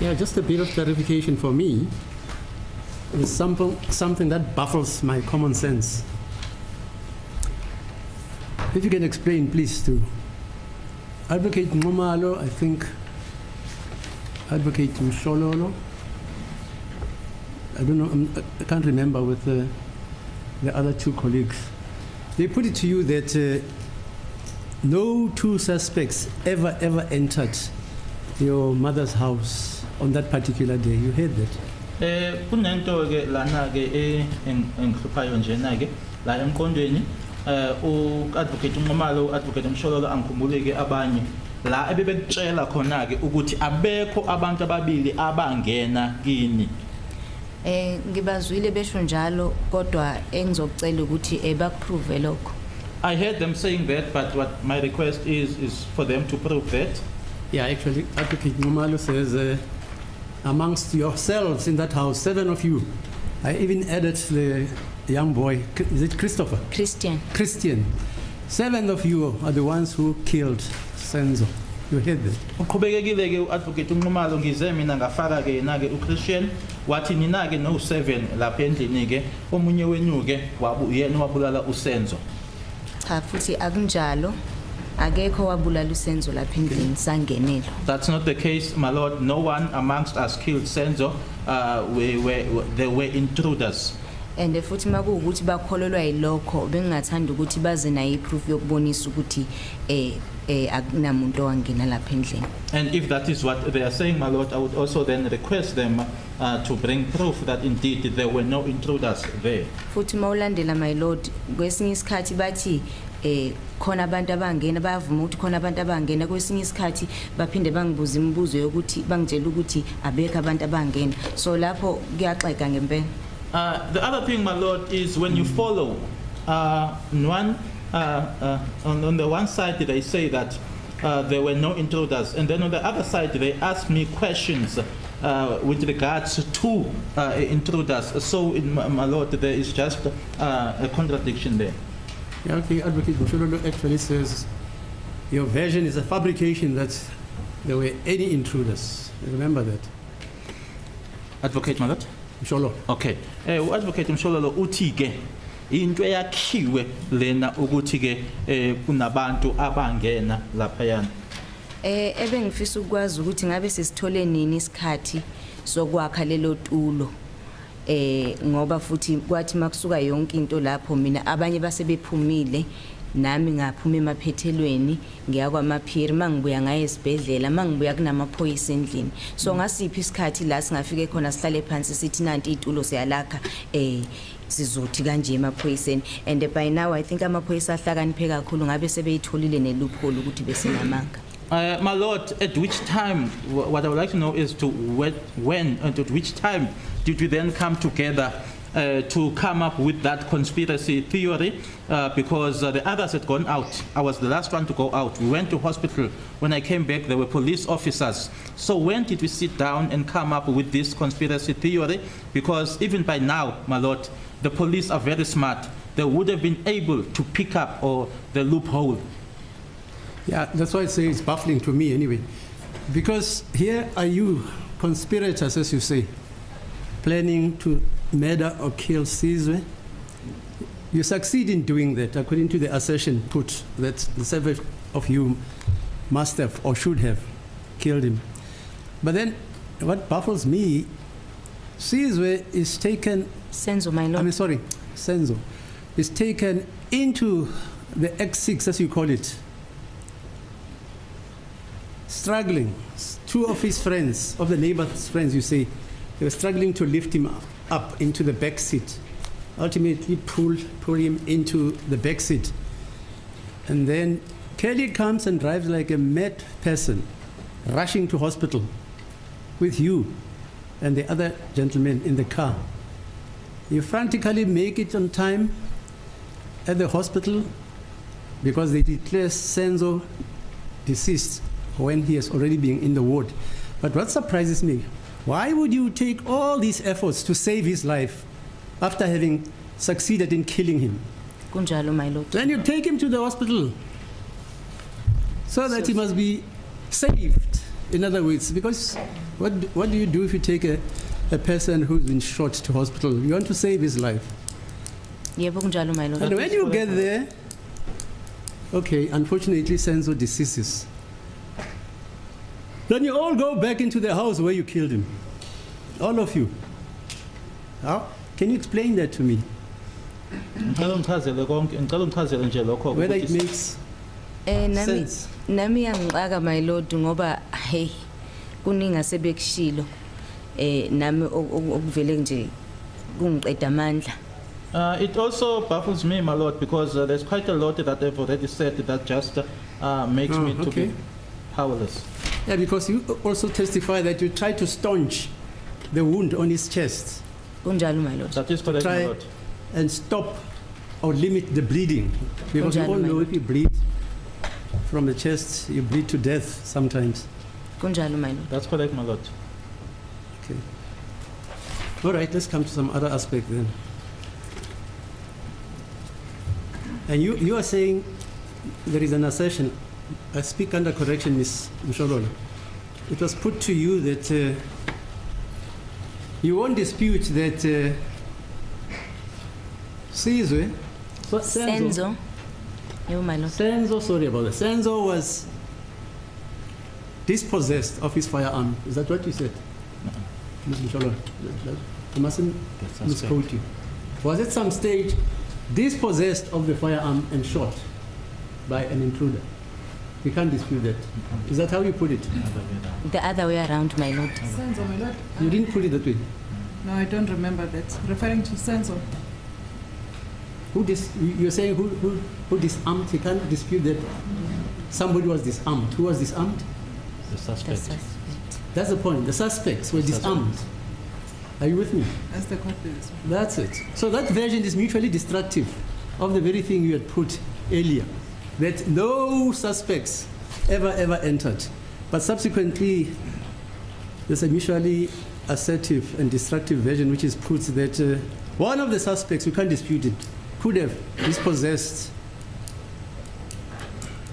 Yeah, just a bit of clarification for me. It's something that baffles my common sense. If you can explain, please, to Advocate Ngomalo, I think Advocate Mshololo, I don't know, I can't remember with the other two colleagues. They put it to you that no two suspects ever entered your mother's house on that particular day. You heard that? Kunento ke lana ke enghluphayo njena ke la emqondweni Advocate Ngomalo Advocate Mshololo angikhumbule ke abanye la ebebekutshela khona ke ukuthi abekho abantu ababili abangena kini. Ngibazwile besho njalo kodwa engizocela ukuthi bakuprove lokho. I heard them saying that, but what my request is for them to prove that. Yeah, actually, Advocate Ngomalo says amongst yourselves in that house, 7 of you. I even added the young boy, is it Christopher? Christian. 7 of you are the ones who killed Senzo. You heard that? Uqhubekekile ke uadvocate uNqumalo ngize mina ngafaka ke na ke uChristian wathi nina ke no 7 lapha endlini ke omunye wenu ke yena wabulala uSenzo. Cha futhi akunjalo. Akekho wabulala uSenzo lapha endlini sangenelo. That's not the case, my lord. No one amongst us killed Senzo. They were intruders. And futhi makuwukuthi bakholelwa yilokho bengingathanda ukuthi baze nayo iproof yokubonisa ukuthi akunamuntu owangena lapha endlini. And if that is what they are saying, my lord, I would also then request them to bring proof that indeed there were no intruders there. Futhi mawulandela, my lord, kwesinye isikhathi bathi khona abantu abangena bayavuma ukuthi khona abantu abangena, kwesinye isikhathi baphinde bangibuza imibuzo yokuthi bangitshela ukuthi abekho abantu abangena. So lapho kuyaxeka ngempela. The other thing, my lord, is when you follow on the one side they say that there were no intruders, and then on the other side they ask me questions with regards to intruders. So, my lord, there is just a contradiction there. Yeah, okay, Advocate Mshololo actually says your version is a fabrication that there were any intruders. Remember that. Advocate, my lord? Mshololo. Okay. Advocate Mshololo uthi ke into eyakhiwe lena ukuthi ke kunabantu abangena lapha yana. Ebengifisa ukwazi ukuthi ngabe sisithole nini isikhathi sokwakha lelo tulo. Ngoba futhi kwathi makusuka yonke into lapho mina abanye basebephumile nami ngaphuma emaphethelweni ngiya kwamaphiri mangibuya ngaye esibhedlela mangibuya kunamaphoyisa endlini. So ngasiphi isikhathi la singafike khona sihlale phansi sithi nanti itulo siyalakha sizothi kanje emaphoyiseni. And by now I think amaphoyisa ahlakaniphe kakhulu ngabe sebeyitholile neloophole ukuthi besinamanga. My lord, at which time, what I would like to know is to when and at which time did we then come together to come up with that conspiracy theory? Because the others had gone out. I was the last one to go out. We went to hospital. When I came back, there were police officers. So when did we sit down and come up with this conspiracy theory? Because even by now, my lord, the police are very smart. They would have been able to pick up the loophole. Yeah, that's why I say it's baffling to me anyway. Because here are you, conspirators, as you say, planning to murder or kill Sizwe. You succeed in doing that, according to the assertion put that the 7 of you must have or should have killed him. But then what baffles me, Sizwe is taken... Senzo, my lord. Senzo is taken into the X6, as you call it, struggling. 2 of his friends, of the neighbor's friends, you say, they were struggling to lift him up into the back seat. Ultimately pull him into the back seat. And then Kelly comes and drives like a mad person, rushing to hospital with you and the other gentleman in the car. You frantically make it on time at the hospital because they declare Senzo deceased when he has already been in the ward. But what surprises me, why would you take all these efforts to save his life after having succeeded in killing him? Kunjalo, my lord. Then you take him to the hospital so that he must be saved. In other words, because What do you do if you take a person who's been shot to hospital? You want to save his life. Yebo kunjalo my lord. And when you get there, okay, unfortunately Senzo deceases. Then you all go back into the house where you killed him. All of you. How? Can you explain that to me? Whether it makes sense. Nami yangixaka my lord ngoba hey kuningi asebekushilo nami okuvele nje kungiqeda amandla. It also baffles me, my lord, because there's quite a lot that I've already said that just makes me to be powerless. Yeah, because you also testify that you tried to staunch the wound on his chest. Kunjalo my lord. That is correct, my lord. And stop or limit the bleeding. Because you all know if you bleed from the chest, you bleed to death sometimes. Kunjalo my lord. That's correct, my lord. Okay. All right, let's come to some other aspect then. And you are saying there is an assertion, I speak under correction, Ms. Mshololo. It was put to you that you won't dispute that Senzo. You, my lord. Senzo, sorry about that. Senzo was dispossessed of his firearm. Is that what you said? Ms. Mshololo, I mustn't misquote you. Was at some stage dispossessed of the firearm and shot by an intruder. We can't dispute that. Is that how you put it? The other way around, my lord. Senzo, my lord. You didn't put it that way. No, I don't remember that. Referring to Senzo. You're saying who disarmed? You can't dispute that somebody was disarmed. Who was disarmed? The suspect. That's the point. The suspects were disarmed. Are you with me? That's the court is. That's it. So that version is mutually destructive of the very thing you had put earlier, that no suspects ever entered. But subsequently, there's a mutually assertive and destructive version which is put that one of the suspects, we can't dispute it, could have dispossessed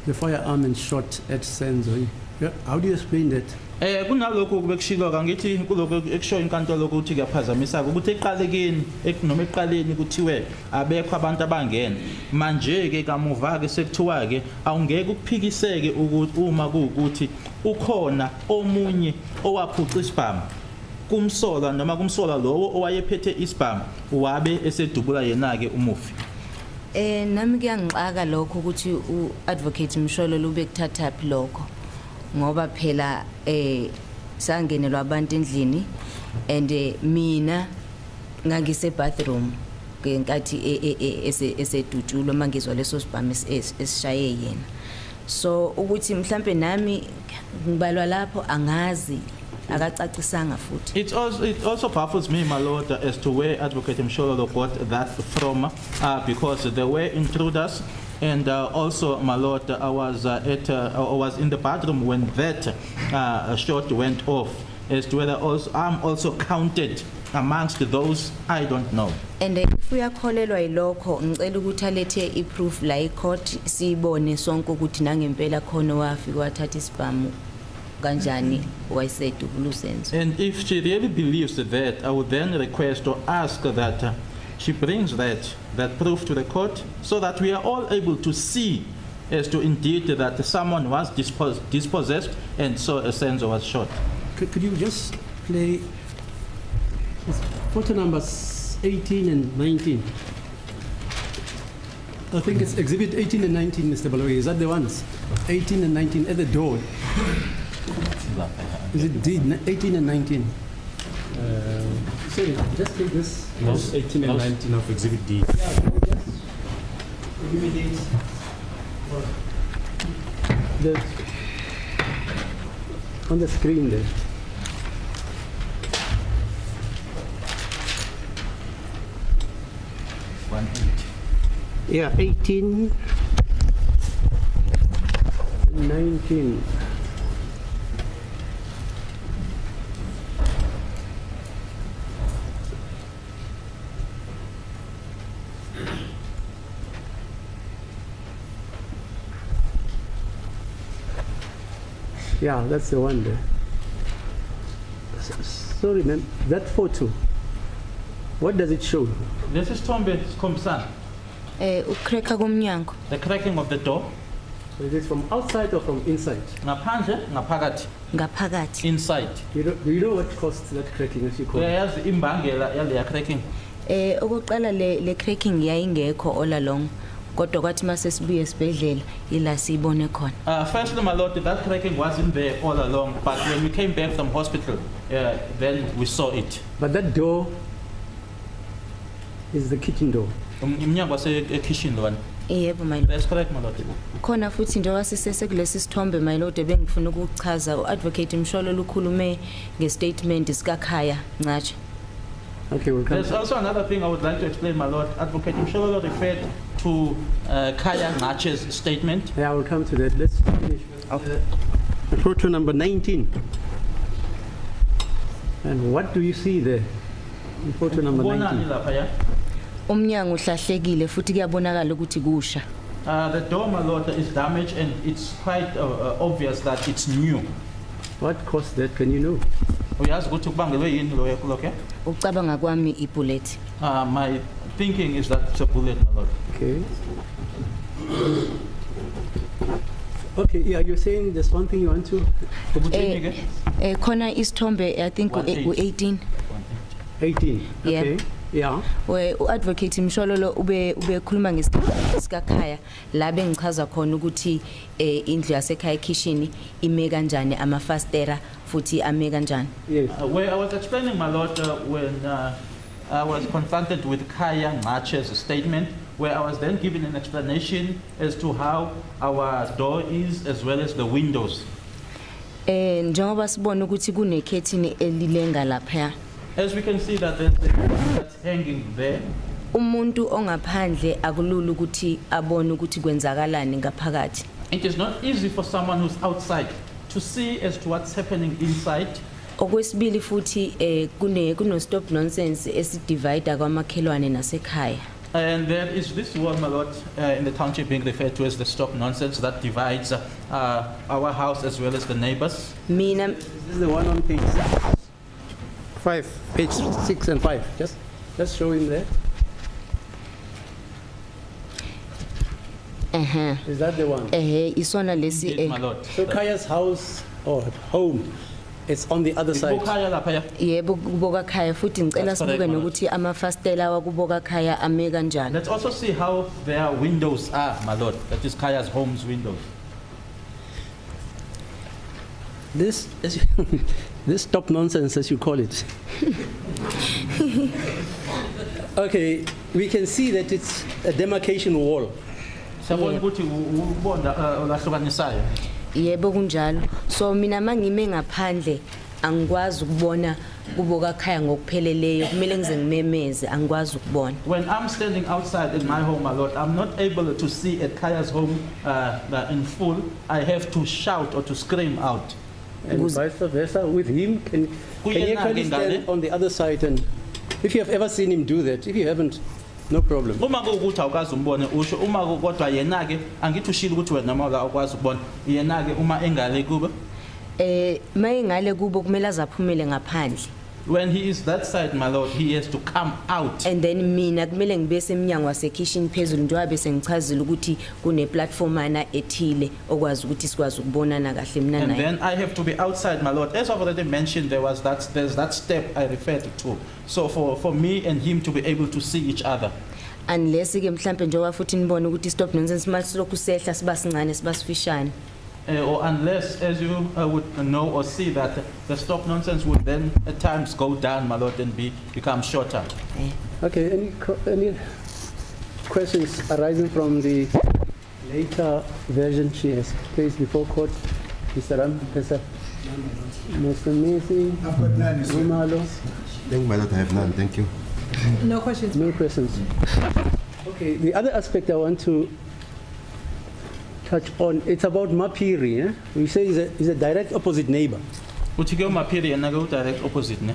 the firearm and shot at Senzo. Yeah. How do you explain that? Kunalokho kubekushilo ngithi kuloko ekusho inkantolo ukuthi kuyaphazamisa ukuthi eqalekeni noma eqaleni kuthiwe abekho abantu abangena manje ke kamuva ke sekuthiwa ke awungeke ukuphikiseke ukuthi uma kuukuthi ukhona omunye owaphuca isibhamu kumsola noma kumsola lowo owayephethe isibhamu wabe esedubula yena ke umufi. Nami kuyangixaka lokho ukuthi uadvocate Mshololo ube kuthatha phi lokho. Ngoba phela sangenelwa abantu endlini and mina ngangise bathroom ngenkathi esedutshulo mangizwa leso sibhamu esishaye yena. So ukuthi mhlambe nami ngibalwa lapho angazi akacacisanga futhi. It also baffles me, my lord, as to where Advocate Mshololo got that from, because there were intruders. And also, my lord, I was in the bathroom when that shot went off. As to whether I'm also counted amongst those, I don't know. And if uyakholelwa yilokho ngicela ukuthi alethe iproof la icourt sibone sonke ukuthi nangempela khona wafika wathatha isibhamu kanjani wayesedubula Senzo. And if she really believes that, I would then request or ask that she brings that proof to the court so that we are all able to see as to indeed that someone was dispossessed and so a Senzo was shot. Could you just play photo numbers 18 and 19? I think it's exhibit 18 and 19, Mr. Baloyi. Is that the ones? 18 and 19 at the door. Is it D, 18 and 19? Sorry, just take this. Those 18 and 19 of Exhibit D. Yeah, just give me these. On the screen there. Yeah, 18, 19. Yeah, that's the one there. Sorry, ma'am. That photo, what does it show? This is Tombe Komsan, Ukreka komnyango. the cracking of the door. So is it from outside or from inside? Ngaphandle, ngaphakathi, Ngaphakathi. inside. Do you know what caused that cracking, as you call it? Uyayazi imbangela yaleya cracking. Okokuqala le cracking yayingekho all along. Kodwa kwathi mase sibuye esibhedlela ila sibone khona. Firstly, my lord, that cracking wasn't there all along, but when we came back from hospital, then we saw it. But that door is the kitchen door. Umnyango wasekitchen lona. Yebo my lord. That's correct, my lord. Khona futhi njengoba sisese kulesi sithombe my lord ebengifuna ukuchaza uadvocate Msholo ukhulume ngestatement sikakhaya Ncatshe. Okay, we'll come. There's also another thing I would like to explain, my lord. Advocate Msholo referred to Khaya Ncatshe's statement. Yeah, we'll come to that. Let's finish. Photo number 19. And what do you see there? In photo number 19. Umnyango uhlahlekile futhi kuyabonakala ukuthi kusha. The door, my lord, is damaged and it's quite obvious that it's new. What caused that? Can you know? Uyazi ukuthi kubangelwe yini lo yekho? Ucabanga kwami ibullet. My thinking is that it's a bullet, my lord. Okay. Okay, yeah, you're saying there's one thing you want to... Khona isithombe I think u18. 18, okay. Yeah. We uadvocate Msholo ube khuluma ngesikakhaya la bengichaza khona ukuthi indlu yasekhaya kitchen ime kanjani amafastera futhi ame kanjani. Yes. Where I was explaining, my lord, when I was confronted with Khaya Ncatshe's statement, where I was then given an explanation as to how our door is as well as the windows. Njengoba sibona ukuthi kune curtain elilenga lapha. As we can see that there's the curtain that's hanging there. Umuntu ongaphandle akulula ukuthi abone ukuthi kwenzakalani ngaphakathi. It is not easy for someone who's outside to see as to what's happening inside. Okwesibili futhi kuno stop nonsense esidivide kwamakhelwane nasekhaya. And there is this wall, my lord, in the township being referred to as the stop nonsense that divides our house as well as the neighbors. Mina This is the one on page 5, page 6 and 5. Just show him there. Is that the one? isona lesi Indeed, my lord. So Kaya's house or home, it's on the other side. Bukhaya lapha. yebo kuboka khaya futhi ngicela That's correct, sibuke my lord. nokuthi amafastela wakuboka khaya ame kanjani. Let's also see how their windows are, my lord. That is Kaya's home's windows. This this stop nonsense, as you call it. Okay, we can see that it's a demarcation wall. Sabona ukuthi ubonda olahlukanisayo. Yebo kunjalo. So mina mangime ngaphandle angikwazi ukubona kuboka khaya ngokupheleleyo kumele ngize ngimemeze angikwazi ukubona. When I'm standing outside in my home, my lord, I'm not able to see at Kaya's home in full. I have to shout or to scream out. And vice versa with him. Can you kindly stand on the other side? And if you have ever seen him do that, if you haven't, no problem. Uma kuwukuthi awukazi umbone usho, uma kodwa yena ke angithi ushilo ukuthi wena noma awukwazi ukubona, yena ke uma engale kuba mayengale kubo kumele azaphumele ngaphandle. when he is that side, my lord, he has to come out. And then mina kumele ngibese eminyango wasekitchen phezulu njengoba bese ngichazile ukuthi kune platform ana ethile okwazi ukuthi sikwazi ukubonana kahle mina And naye. then I have to be outside, my lord. As I've already mentioned, there's that step I referred to. So for me and him to be able to see each other. Unless ke mhlambe njengoba futhi nibone ukuthi stop nonsense mase lokhu sehla siba sincane siba sifishane. Or unless, as you would know or see, that the stop nonsense would then at times go down, my lord, and become shorter. Okay, any questions arising from the later version she has placed before court? Mr. Ram, Mr. Messi, I've got none. Umalo? Thank you, my lord, I have none. Thank you. No questions. No questions. Okay, the other aspect I want to touch on, it's about Mapiri. Eh? We say he's a direct opposite neighbor. Uthike uMaphiri yena ke direct opposite ne.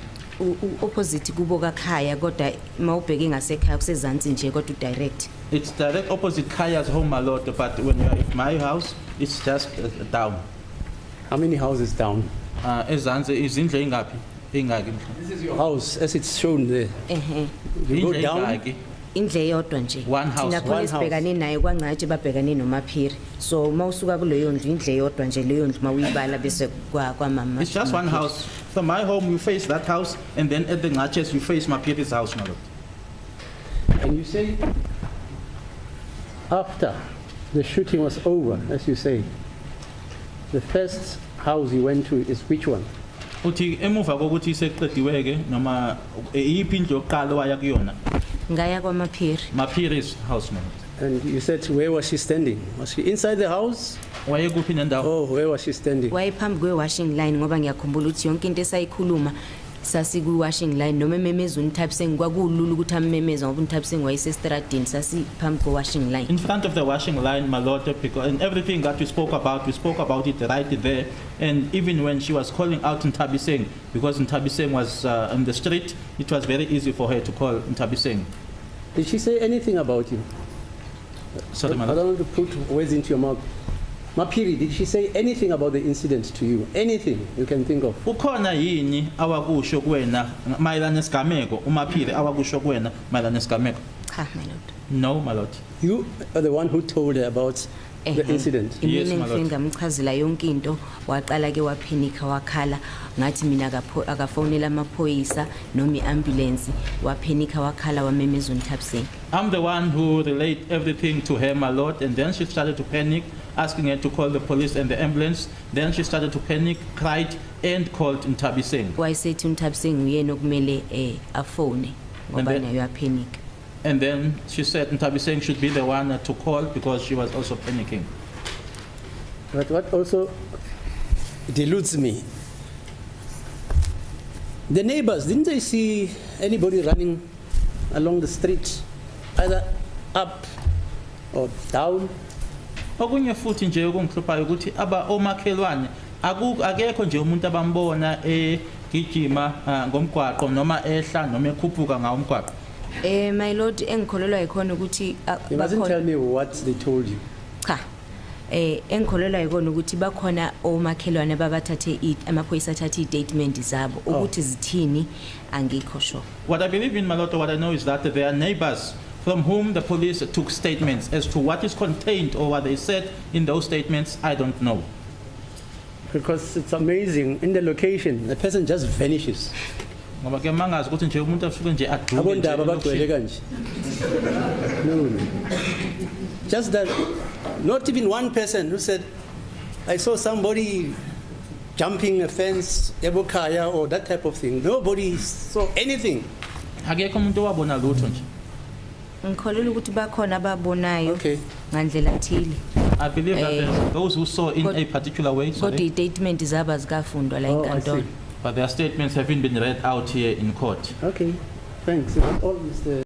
Opposite kuboka khaya kodwa mawubheke ngasekhaya kusezantsi nje kodwa direct. It's direct opposite Kaya's home, my lord, but when you're at my house, it's just down. How many houses down? Ezantsi izindlu engaphi? ingaki This is your house, as it's shown there. ehe You go indle down. ingaki indle eyodwa nje One house. thina khona One sibhekane naye kwangathi babhekane noMaphiri so mawusuka kuleyo ndlu indle eyodwa nje leyo ndlu mawuyibala bese kwamama it's just one house from my home you face that house and then at the Ngaches you face Mapiri's house my lord. And you say, after the shooting was over, as you say, the first house you went to is which one? Uthi emuva kokuthi sekuqediweke noma iyiphi indlu yokuqala waya kuyona ngaya kwaMaphiri Mapiri's house my lord. And you said, where was she standing? Was she inside the house? Waye kuphi nendawo Oh, where was she standing? wayephambi kwe-washing line ngoba ngiyakhumbula ukuthi yonke into esayikhuluma sasiku-washing line noma ememeza uNthabiseng kwakulula ukuthi amemeza ngoba uNthabiseng wayesestradini sasiphambi kwe-washing line in front of the washing line my lord because and everything that we spoke about it right there and even when she was calling out Ntabiseng because Ntabiseng was on the street it was very easy for her to call Ntabiseng. Did she say anything about you? Sorry my I lord. don't want to put words into your mouth. Mapiri, did she say anything about the incident to you? Anything you can think of? Ukhona yini awakusho kuwena mayelana nesigameko uMaphiri awakusho kuwena mayelana nesigameko? cha my lord No my lord. You are the one who told her about the incident. Yes, imina my lord. ngifike ngamchazela yonke into waqala ke waphenika wakhala ngathi mina akafonela amaphoyisa noma iambulance waphenika wakhala wamemeza uNthabiseng I'm the one who relayed everything to her my lord and then she started to panic asking her to call the police and the ambulance then she started to panic cried and called Ntabiseng wayesethi uNthabiseng uyena okumele afone ngoba then- nayo yaphenika and then she said Ntabiseng should be the one to call because she was also panicking. But what also deludes me, the neighbors, didn't they see anybody running along the street, either up or down? Okunye futhi nje okungihluphayo ukuthi omakhelwane akekho nje umuntu abambona egijima ngomgwaqo noma ehla noma ekhuphuka ngawo umgwaqo. my lord engikholelwa ikhona ukuthi You mustn't tell me what they told you. cha engikholelwa ikona ukuthi bakhona omakhelwane babathathe amaphoyisa athathe i-statement zabo ukuthi zithini angikho sure What I believe in my lord what I know is that there are neighbors from whom the police took statements as to what is contained or what they said in those statements I don't know. Because it's amazing, in the location, the person just vanishes. Ngoba ke mangazi ukuthi nje umuntu asuke nje aduke Abondaba nje bagcwele kanje. No. Just that, not even one person who said, I saw somebody jumping a fence, ebokaya, or that type of thing. Nobody saw anything. akekho umuntu owabona lutho nje. ngikholelwa ukuthi bakhona ababonayo Okay. ngandlela thile I believe that there's those who saw in a particular way kodwa sorry, i-statement zabo azikafundwa la Oh, I enkantolo see. but their statements haven't been read out here in court. Okay. Thanks. That's all, Mr.